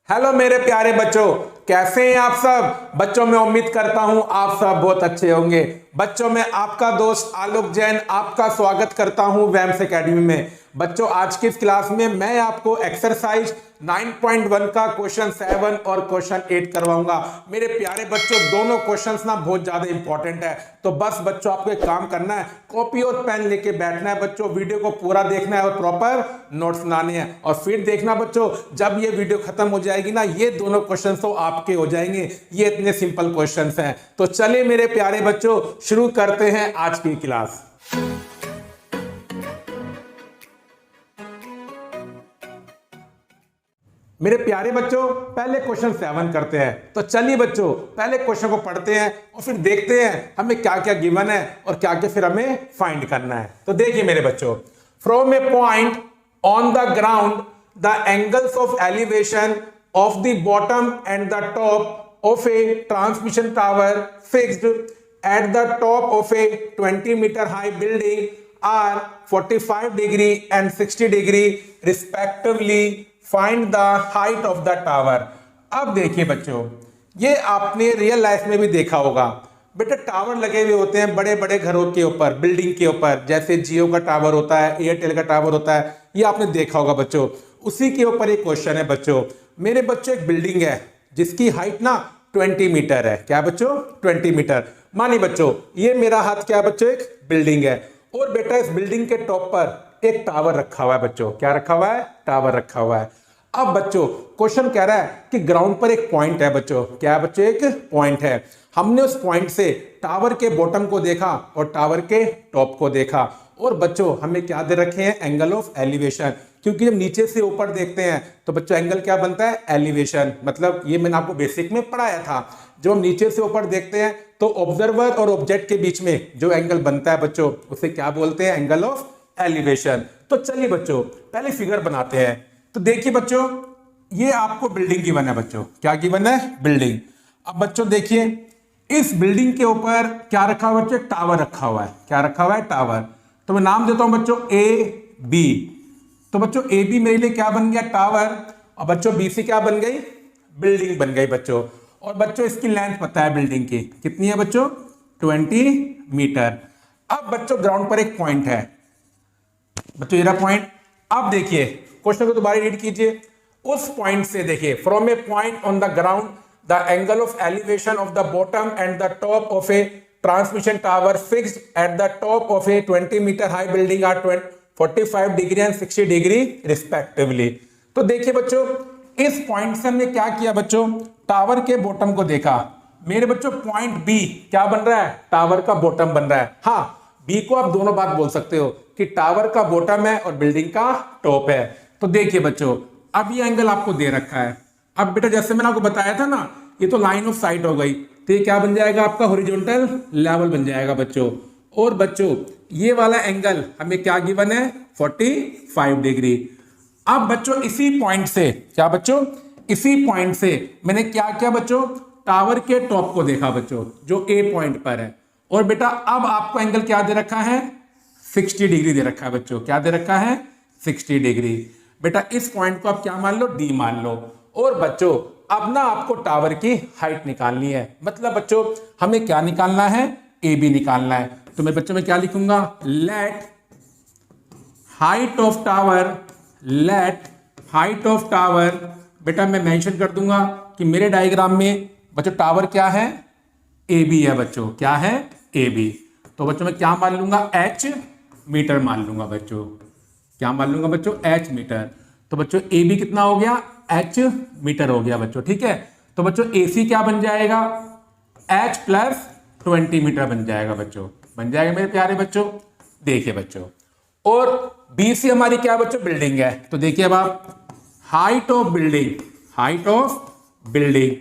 Hello मेरे प्यारे बच्चों, कैसे हैं आप सब। बच्चों मैं उम्मीद करता हूं आप सब बहुत अच्छे होंगे। बच्चों मैं आपका दोस्त आलोक जैन आपका स्वागत करता हूं वैम्स एकेडमी में। बच्चों आज की इस क्लास में मैं आपको एक्सरसाइज 9.1 का क्वेश्चन 7 और क्वेश्चन 8 करवाऊंगा। मेरे प्यारे बच्चों दोनों क्वेश्चंस ना बहुत ज्यादा इंपॉर्टेंट है, तो बस बच्चों आपको एक काम करना है, कॉपी और पेन लेके बैठना है बच्चों, वीडियो को पूरा देखना है और प्रॉपर नोट्स बनाने हैं। और फिर देखना बच्चों, जब ये वीडियो खत्म हो जाएगी ना, ये दोनों क्वेश्चंस तो आपके हो जाएंगे। ये इतने सिंपल क्वेश्चंस हैं। तो चलिए मेरे प्यारे बच्चों शुरू करते हैं आज की क्लास। मेरे प्यारे बच्चों पहले क्वेश्चन 7 करते हैं। तो चलिए बच्चों पहले क्वेश्चन को पढ़ते हैं और फिर देखते हैं हमें क्या क्या गिवन है और क्या क्या फिर हमें फाइंड करना है। तो देखिए मेरे बच्चों, from a point on the ground the angles of elevation of the bottom and the top of a transmission tower fixed at the top of a 20 metre high building are 45 degree and 60 degree respectively, find the height of the tower. अब देखिए बच्चों, ये आपने real life में भी देखा होगा बेटा, टावर लगे हुए होते हैं बड़े बड़े घरों के ऊपर, बिल्डिंग के ऊपर, जैसे जियो का टावर होता है, एयरटेल का टावर होता है, ये आपने देखा होगा बच्चों। उसी के ऊपर एक क्वेश्चन है बच्चों। मेरे बच्चों एक बिल्डिंग है जिसकी हाइट ना 20 मीटर है। क्या बच्चों? 20 मीटर। मानिए बच्चों ये मेरा हाथ क्या बच्चों, एक बिल्डिंग है, और बेटा इस बिल्डिंग के टॉप पर एक टावर रखा हुआ है बच्चों। क्या रखा हुआ है? टावर रखा हुआ है। अब बच्चों क्वेश्चन कह रहा है कि ग्राउंड पर एक पॉइंट है बच्चों। क्या है बच्चों? एक पॉइंट है। हमने उस पॉइंट से टावर के बॉटम को देखा और टावर के टॉप को देखा, और बच्चों हमें क्या दे रखे हैं? Angle of elevation. क्योंकि जब नीचे से ऊपर देखते हैं तो बच्चों एंगल क्या बनता है? एलिवेशन। मतलब ये मैंने आपको बेसिक में पढ़ाया था, जब हम नीचे से ऊपर देखते हैं तो ऑब्जर्वर और ऑब्जेक्ट के बीच में जो एंगल बनता है बच्चों उसे क्या बोलते हैं? Angle of elevation. तो चलिए बच्चों पहले फिगर बनाते हैं। तो देखिए बच्चों, ये आपको बिल्डिंग गिवन है बच्चों। क्या गिवन है? बिल्डिंग। अब बच्चों देखिए इस बिल्डिंग के ऊपर क्या रखा हुआ है बच्चों? टावर रखा हुआ है। क्या रखा हुआ है? टावर। तो मैं नाम देता हूं बच्चों ए बी। तो बच्चों ए बी मेरे लिए क्या बन गया? टावर। और बच्चों बी सी क्या बन गई? बिल्डिंग बन गई बच्चों। और बच्चों इसकी लेंथ पता है बिल्डिंग की कितनी है बच्चों? 20 मीटर। अब बच्चों ग्राउंड पर एक पॉइंट है बच्चों, ये रहा पॉइंट। अब देखिए क्वेश्चन को दोबारा रीड कीजिए। उस पॉइंट से देखिए, from a point on the ground the angle of elevation of the bottom and the top of a transmission tower fixed at the top of a 20 metre high building are 45 degree and 60 degree respectively. तो देखिए बच्चों इस point से हमने क्या किया बच्चों? Tower के बॉटम को देखा। मेरे बच्चों पॉइंट बी क्या बन रहा है? टावर का बॉटम बन रहा है। हाँ, बी को आप दोनों बात बोल सकते हो कि टावर का बॉटम है और बिल्डिंग का टॉप है। तो देखिए बच्चों अब ये एंगल आपको दे रखा है। अब बेटा जैसे मैंने आपको बताया था ना, ये तो लाइन ऑफ साइट हो गई, तो ये क्या बन जाएगा? आपका हॉरिजॉन्टल लेवल बन जाएगा बच्चों। और बच्चों ये वाला एंगल हमें क्या गिवन है? 45 डिग्री। अब बच्चों इसी पॉइंट से क्या बच्चों? इसी पॉइंट से मैंने क्या किया बच्चों? टावर के टॉप को देखा बच्चों, जो ए पॉइंट पर है। और बेटा अब आपको एंगल क्या दे रखा है? 60 डिग्री दे रखा है बच्चों। क्या दे रखा है? 60 डिग्री। बेटा इस पॉइंट को आप क्या मान लो? डी मान लो। और बच्चों अब ना आपको टावर की हाइट निकालनी है। मतलब बच्चों हमें क्या निकालना है? ए बी निकालना है। तो मैं बच्चों में क्या लिखूंगा? Let height of tower, let height of tower. बेटा मैं मेंशन कर दूंगा कि मेरे डायग्राम में बच्चों टावर क्या है? ए बी है बच्चों। क्या है? A B. तो बच्चों मैं क्या मान लूंगा? एच मीटर मान लूंगा बच्चों। क्या मान लूंगा बच्चों? H metre. तो बच्चों ए बी कितना हो गया? एच मीटर हो गया बच्चों। ठीक है, तो बच्चों ए सी क्या बन जाएगा? एच प्लस 20 मीटर बन जाएगा बच्चों। बन जाएगा मेरे प्यारे बच्चों। देखिए बच्चों, और बी सी हमारी क्या बच्चों? बिल्डिंग है। तो देखिए अब आप height of building, height of building.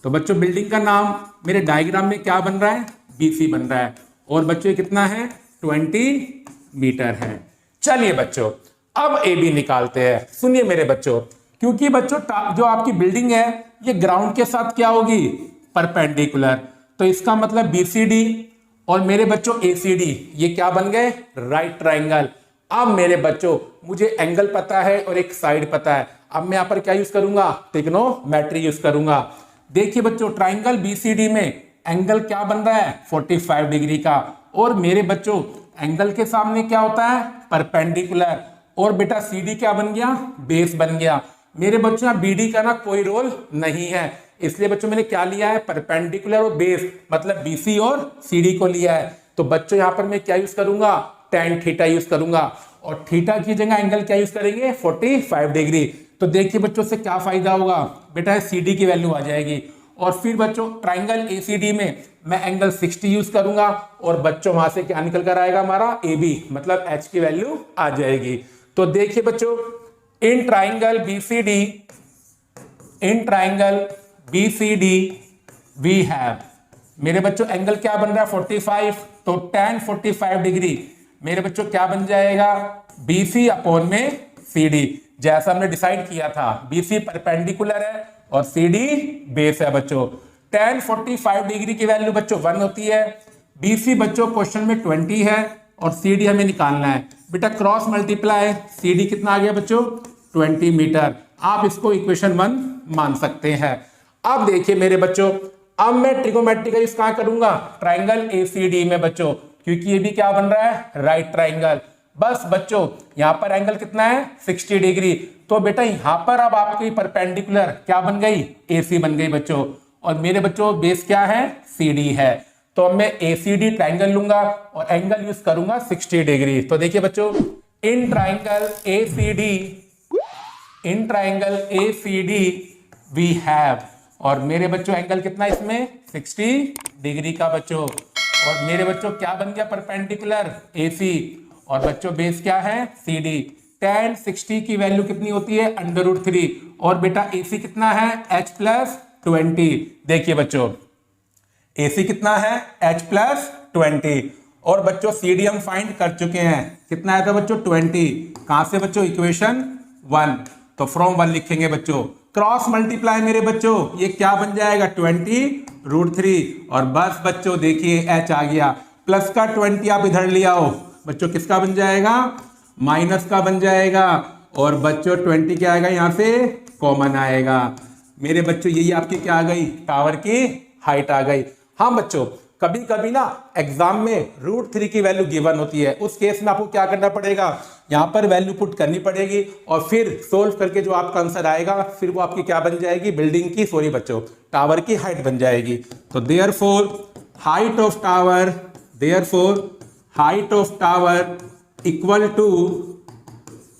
तो बच्चों बिल्डिंग का नाम मेरे डायग्राम में क्या बन रहा है? बी सी बन रहा है। और बच्चों कितना है? 20 मीटर है। चलिए बच्चों अब ए बी निकालते हैं। सुनिए मेरे बच्चों, क्योंकि बच्चों जो आपकी बिल्डिंग है ये ग्राउंड के साथ क्या होगी? परपेंडिकुलर। तो इसका मतलब बी सी डी और मेरे बच्चों ए सी डी ये क्या बन गए? Right triangle. अब मेरे बच्चों मुझे एंगल पता है और एक साइड पता है। अब मैं यहाँ पर क्या यूज करूंगा, ट्रिग्नोमेट्री यूज करूंगा। देखिए बच्चों, ट्राइंगल बीसीडी में एंगल क्या बन रहा है, 45 डिग्री का। और मेरे बच्चों एंगल के सामने क्या होता है, परपेंडिकुलर। और बेटा सीडी क्या बन गया, बेस बन गया। मेरे बच्चों यहाँ बीडी का ना कोई रोल नहीं है, इसलिए बच्चों मैंने क्या लिया है, परपेंडिकुलर और बेस, मतलब बीसी और सीडी को लिया है। तो बच्चों यहाँ पर मैं क्या यूज करूंगा, tan थीटा यूज करूंगा। और थीटा की जगह एंगल क्या यूज करेंगे, 45 डिग्री। तो देखिए बच्चों से क्या फायदा होगा, बेटा सीडी की वैल्यू आ जाएगी। और फिर बच्चों ट्राइंगल एसीडी में मैं एंगल 60 यूज करूंगा। और बच्चों वहां से क्या निकल कर आएगा, हमारा AB, मतलब H की वैल्यू आ जाएगी। तो देखिए बच्चों, in triangle BCD we have, मेरे बच्चों एंगल क्या बन रहा है, 45, तो tan 45 डिग्री मेरे बच्चों क्या बन जाएगा, BC अपॉन में CD, जैसा हमने डिसाइड किया था। BC परपेंडिकुलर है और CD बेस है बच्चों। tan 45 डिग्री की वैल्यू बच्चों 1 होती है। BC बच्चों क्वेश्चन में 20 है और CD हमें निकालना है। बेटा क्रॉस मल्टीप्लाई CD कितना आ गया बच्चों, 20 मीटर। आप इसको इक्वेशन 1 मान सकते हैं। अब देखिए मेरे बच्चों, अब मैं ट्रिगोमेट्री का यूज कहां करूंगा, ट्राइंगल ACD में बच्चों, क्योंकि ये भी क्या बन रहा है, राइट ट्राइंगल। बस बच्चों यहां पर एंगल कितना है, 60 डिग्री। तो बेटा यहां पर अब आपकी परपेंडिकुलर क्या बन गई, AC बन गई बच्चों। और मेरे बच्चों बेस क्या है, CD है। तो अब मैं ACD ट्राइंगल लूंगा और एंगल यूज करूंगा 60 डिग्री। तो देखिए बच्चों, in triangle ACD we have, और मेरे बच्चों एंगल कितना इसमें, 60 डिग्री का बच्चों। और मेरे बच्चों क्या बन गया, परपेंडिकुलर AC, और बच्चों बेस क्या है, CD। tan 60 की वैल्यू कितनी होती है, √3। और बेटा AC कितना है, H+20। देखिए बच्चों AC कितना है, H+20। और बच्चों CD हम फाइंड कर चुके हैं, कितना आया था बच्चों, 20। कहां से बच्चों, इक्वेशन 1, तो फ्रॉम 1 लिखेंगे बच्चों। क्रॉस मल्टीप्लाई मेरे बच्चों ये क्या बन जाएगा, 20√3। और बस बच्चों देखिए H आ गया, प्लस का 20 आप इधर ले आओ बच्चों, किसका बन जाएगा, माइनस का बन जाएगा। और बच्चों 20 क्या आएगा, यहां से कॉमन आएगा। मेरे बच्चों यही आपकी क्या आ गई, टावर की हाइट आ गई। हाँ बच्चों, कभी कभी ना एग्जाम में √3 की वैल्यू गिवन होती है, उस केस में आपको क्या करना पड़ेगा, यहां पर वैल्यू पुट करनी पड़ेगी और फिर सोल्व करके जो आपका आंसर आएगा फिर वो आपकी क्या बन जाएगी, बिल्डिंग की, सॉरी बच्चों, टावर की हाइट बन जाएगी। तो therefore height of tower equal to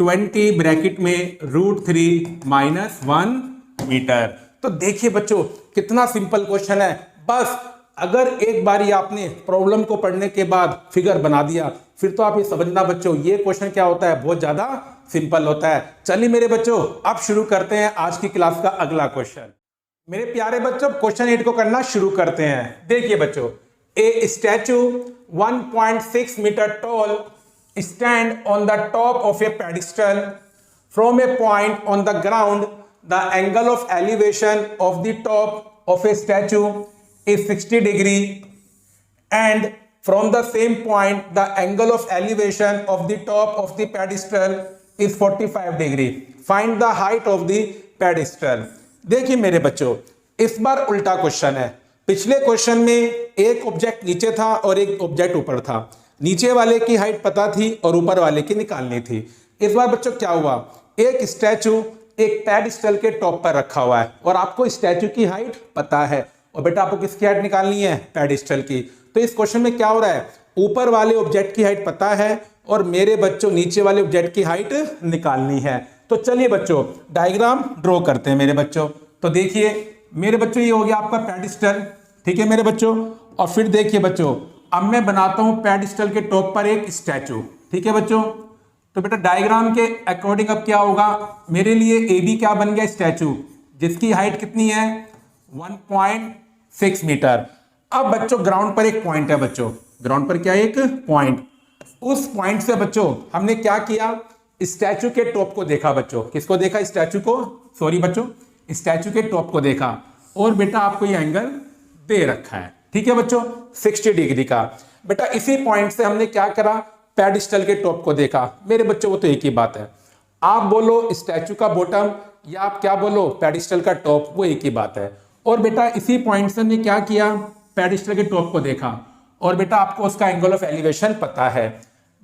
20 bracket में √3 - 1 मीटर। तो देखिए बच्चों कितना सिंपल क्वेश्चन है। बस अगर एक बारी आपने प्रॉब्लम को पढ़ने के बाद फिगर बना दिया, फिर तो आप ये समझना बच्चों ये क्वेश्चन क्या होता है, बहुत ज्यादा सिंपल होता है। चलिए मेरे बच्चों अब शुरू करते हैं आज की क्लास का अगला क्वेश्चन। मेरे प्यारे बच्चों क्वेश्चन 8 को करना शुरू करते हैं। देखिए बच्चों, a statue 1.6 metre tall stand on the top of a pedestal from a point on the ground, the angle of elevation of the top of a statue is 60 degree, and from the same point the angle of elevation of the top of the pedestal is 45 degree. Find the height of the pedestal. देखिए मेरे बच्चों इस बार उल्टा question है। पिछले question में एक object नीचे था और एक ऑब्जेक्ट ऊपर था, नीचे वाले की हाइट पता थी और ऊपर वाले की निकालनी थी। इस बार बच्चों क्या हुआ, एक स्टैचू एक पेडिस्टल के टॉप पर रखा हुआ है और आपको स्टैचू की हाइट पता है, और बेटा आपको किसकी हाइट निकालनी है, पेडिस्टल की। तो इस क्वेश्चन में क्या हो रहा है, ऊपर वाले ऑब्जेक्ट की हाइट पता है और मेरे बच्चों नीचे वाले ऑब्जेक्ट की हाइट निकालनी है। तो चलिए बच्चों डायग्राम ड्रॉ करते हैं मेरे बच्चों। तो देखिए मेरे बच्चों ये हो गया आपका पेडिस्टल, ठीक है मेरे बच्चों। और फिर देखिए बच्चों अब मैं बनाता हूं पेडिस्टल के टॉप पर एक स्टैचू, ठीक है बच्चों। तो बेटा डायग्राम के अकॉर्डिंग अब क्या होगा, मेरे लिए AB क्या बन गया, स्टैचू जिसकी हाइट कितनी है, 1.6 मीटर। अब बच्चों ग्राउंड पर एक पॉइंट है बच्चों, ग्राउंड पर क्या है, एक पॉइंट। उस पॉइंट से बच्चों हमने क्या किया, स्टैचू के टॉप को देखा बच्चों, किसको देखा, स्टैचू को, सॉरी बच्चों स्टैचू के टॉप को देखा। और बेटा आपको ये एंगल दे रखा है, ठीक है बच्चों, 60 डिग्री का। बेटा इसी पॉइंट से हमने क्या करा, पेडिस्टल के टॉप को देखा। मेरे बच्चों वो तो एक ही बात है। आप बोलो स्टैचू का बॉटम या आप क्या बोलो पेडिस्टल का टॉप, वो एक ही बात है। और बेटा इसी पॉइंट से हमने क्या किया, पेडिस्टल के टॉप को देखा और बेटा आपको उसका एंगल ऑफ एलिवेशन पता है।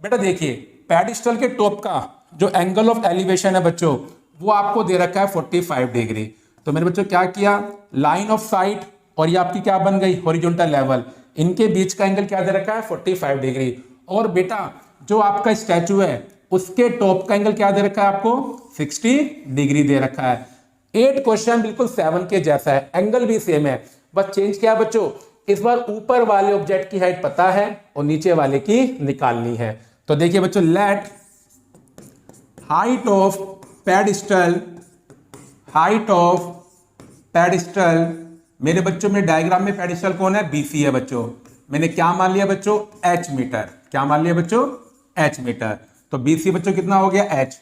बेटा देखिए पेडिस्टल के टॉप का जो एंगल ऑफ एलिवेशन है बच्चों वो आपको दे रखा है 45 डिग्री। तो मेरे बच्चों क्या किया, लाइन ऑफ साइट और ये आपकी क्या बन गई हॉरिजॉन्टल लेवल, इनके बीच का एंगल क्या दे रखा है 45 डिग्री। और बेटा जो आपका स्टैचू है उसके टॉप का एंगल क्या दे रखा है आपको 60 डिग्री दे रखा है। 8 क्वेश्चन बिल्कुल 7 के जैसा है, एंगल भी सेम है, बस चेंज क्या बच्चों, इस बार ऊपर वाले ऑब्जेक्ट की हाइट पता है और नीचे वाले की निकालनी है। तो देखिए बच्चों, let height of pedestal, height of pedestal, मेरे बच्चों में डायग्राम में पेडिस्टल कौन है, बीसी है बच्चों। मैंने क्या मान लिया बच्चों, एच मीटर, क्या मान लिया बच्चों, एच मीटर। तो बीसी बच्चों कितना हो गया, एच।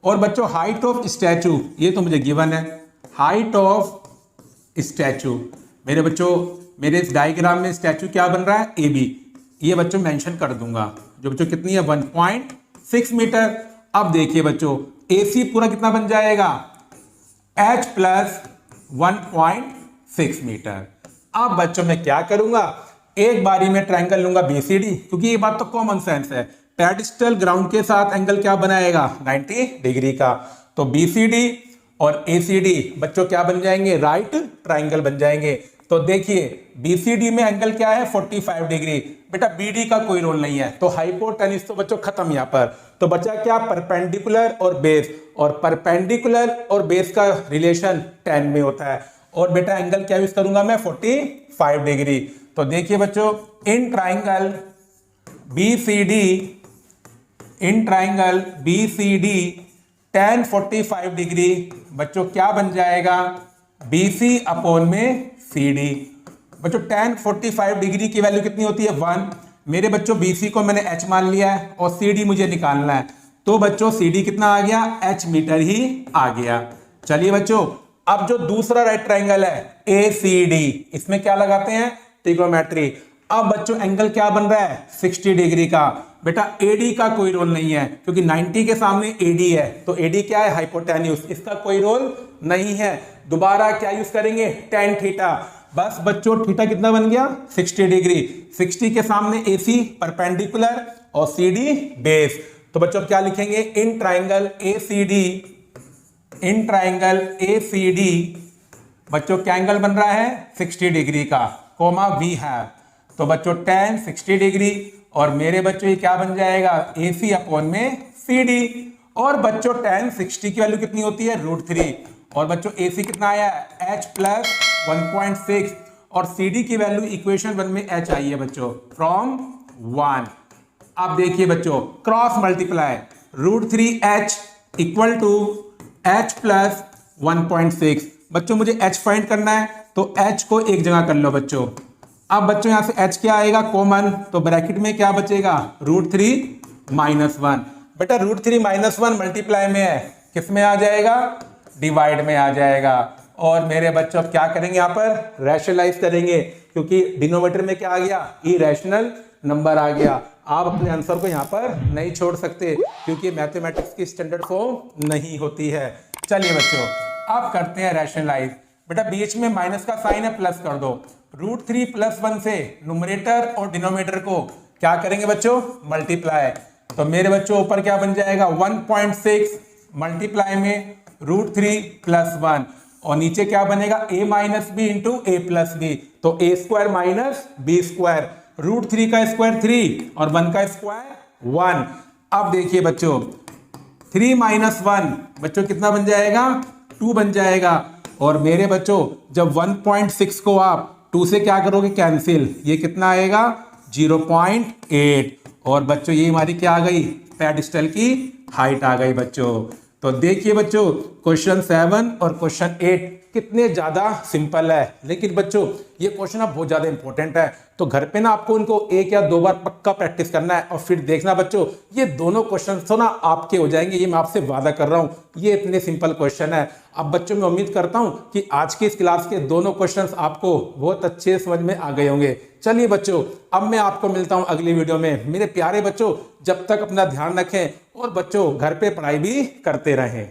और बच्चों हाइट ऑफ स्टैचू, ये तो मुझे गिवन है, हाइट ऑफ स्टैचू, मेरे बच्चों मेरे इस डायग्राम में स्टैचू क्या बन रहा है, ए बी, ये बच्चों मेंशन कर दूंगा, जो बच्चों कितनी है 1.6 मीटर। अब देखिए बच्चों ए सी पूरा कितना बन जाएगा, एच प्लस 1.6 मीटर। अब बच्चों मैं क्या करूंगा, एक बारी में ट्रायंगल लूंगा बीसीडी, क्योंकि ये बात तो कॉमन सेंस है, पेडिस्टल ग्राउंड के साथ एंगल क्या बनाएगा 90 डिग्री का। तो बीसीडी और एसीडी बच्चों क्या बन जाएंगे, राइट ट्रायंगल बन जाएंगे। तो देखिए बीसीडी में एंगल क्या है 45 डिग्री, बेटा बीडी का कोई रोल नहीं है, तो हाइपोटेन्यूज तो बच्चों खत्म यहाँ पर। तो बचा क्या, परपेंडिकुलर और बेस, और परपेंडिकुलर और बेस का रिलेशन 10 में होता है। और बेटा एंगल क्या यूज करूंगा मैं 45 डिग्री। तो देखिए बच्चों in triangle BCD, in triangle BCD tan 45 degree बच्चों क्या बन जाएगा, BC अपॉन में CD। बच्चों tan 45 डिग्री की वैल्यू कितनी होती है 1, मेरे बच्चों BC को मैंने H मान लिया है और CD मुझे निकालना है, तो बच्चों CD कितना आ गया, H मीटर ही आ गया। चलिए बच्चों अब जो दूसरा राइट ट्राइंगल है ACD, इसमें क्या लगाते हैं, ट्रिग्नोमेट्री। अब बच्चों एंगल क्या बन रहा है 60 डिग्री का, बेटा AD का कोई रोल नहीं है, क्योंकि 90 के सामने AD है, तो AD क्या है हाइपोटेन्यूज, इसका कोई रोल नहीं है। दोबारा क्या यूज करेंगे, tan थीटा। बस बच्चों थीटा कितना बन गया 60 डिग्री, 60 के सामने AC परपेंडिकुलर और CD बेस। तो बच्चों क्या लिखेंगे, इन ट्राइंगल ACD, इन ट्राइंगल ACD बच्चों क्या एंगल बन रहा है 60 डिग्री का, कोमा वी है। तो बच्चों tan 60 डिग्री और मेरे बच्चों ये क्या बन जाएगा AC अपॉन में CD। और बच्चों tan 60 की वैल्यू कितनी होती है √3, और बच्चों AC कितना आया H प्लस 1.6 और CD की वैल्यू इक्वेशन 1 में H आई है बच्चों फ्रॉम 1। अब देखिए बच्चों cross multiply, √3H equal to H plus 1.6। बच्चों मुझे H फाइंड करना है, तो H को एक जगह कर लो बच्चों। अब बच्चों यहां से H क्या आएगा कॉमन, तो ब्रैकेट में क्या बचेगा √3 माइनस 1। बेटा √3 माइनस 1 मल्टीप्लाई में है, किस में आ जाएगा, डिवाइड में आ जाएगा। और मेरे बच्चों अब क्या करेंगे, यहाँ पर रैशनलाइज करेंगे, क्योंकि डिनोमिनेटर में क्या आ गया इरेशनल नंबर आ गया। आप अपने आंसर को यहाँ पर नहीं छोड़ सकते, क्योंकि मैथमेटिक्स की स्टैंडर्ड फॉर्म नहीं होती है। चलिए बच्चों अब करते हैं रैशनलाइज। बेटा बीच में माइनस का साइन है, प्लस कर दो। √3 प्लस 1 से न्यूमरेटर और डिनोमिनेटर को क्या करेंगे बच्चों मल्टीप्लाई। तो मेरे बच्चों ऊपर क्या बन जाएगा 1.6 मल्टीप्लाई में √3 प्लस 1, और नीचे क्या बनेगा a minus B into A plus B, तो a square minus B square, √3 का स्क्वायर 3 और 1 का स्क्वायर 1। अब देखिए बच्चों 3 माइनस 1 बच्चों कितना बन जाएगा 2 बन जाएगा। और मेरे बच्चों जब 1.6 को आप 2 से क्या करोगे कैंसिल, ये कितना आएगा 0.8। और बच्चों ये हमारी क्या आ गई पेडिस्टल की हाइट आ गई बच्चों। तो देखिए बच्चों क्वेश्चन 7 और क्वेश्चन 8 कितने ज्यादा सिंपल है, लेकिन बच्चों ये क्वेश्चन अब बहुत ज्यादा इंपॉर्टेंट है, तो घर पे ना आपको इनको 1 या 2 बार पक्का प्रैक्टिस करना है, और फिर देखना बच्चों ये दोनों क्वेश्चन तो ना आपके हो जाएंगे, ये मैं आपसे वादा कर रहा हूँ, ये इतने सिंपल क्वेश्चन है। अब बच्चों मैं उम्मीद करता हूँ कि आज की इस क्लास के दोनों क्वेश्चन आपको बहुत अच्छे समझ में आ गए होंगे। चलिए बच्चों अब मैं आपको मिलता हूँ अगली वीडियो में। मेरे प्यारे बच्चों जब तक अपना ध्यान रखें और बच्चों घर पे पढ़ाई भी करते रहें।